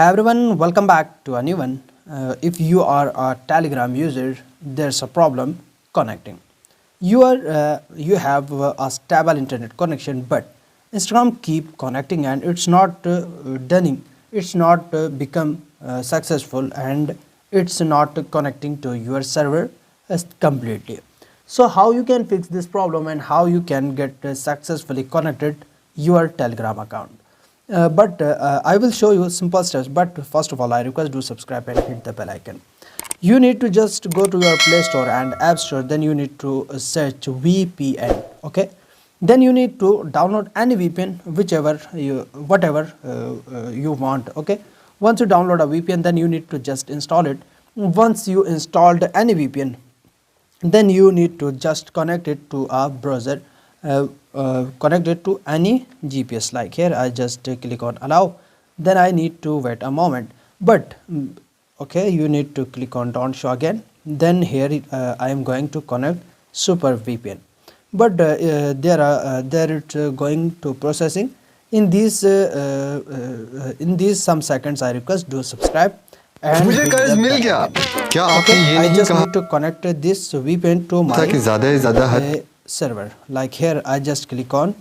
Hi everyone, welcome back to a new one. If you are a Telegram user, there's a problem connecting. You have a stable internet connection, but Instagram keep connecting and it's not done. It's not become successful and it's not connecting to your server completely. So how you can fix this problem and how you can get successfully connected your Telegram account? But I will show you simple steps. But first of all, I request do subscribe and hit the bell icon. You need to just go to your Play Store and App Store. Then you need to search VPN. Okay. Then you need to download any VPN, whatever you want. Okay. Once you download a VPN, then you need to just install it. Once you installed any VPN, then you need to just connect it to a browser, connect it to any GPS. Like here I just click on allow, then I need to wait a moment, but okay, you need to click on don't show again. Then here I am going to connect super VPN, but there it's going to processing in these some seconds. I request do subscribe and मुझे hit कर्ज the mill bell गया icon. क्या Okay, आपने ये I नहीं just कहा need to connect this VPN to my था कि ज्यादा से ज्यादा हद server. Like here I just click on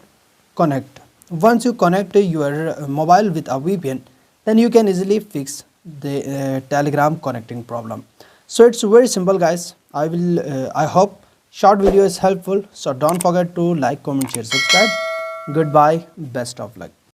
connect. Once you connect your mobile with a VPN, then you can easily fix the Telegram connecting problem. So it's very simple guys. I hope short video is helpful, so don't forget to like, comment, share, subscribe. Goodbye, best of luck.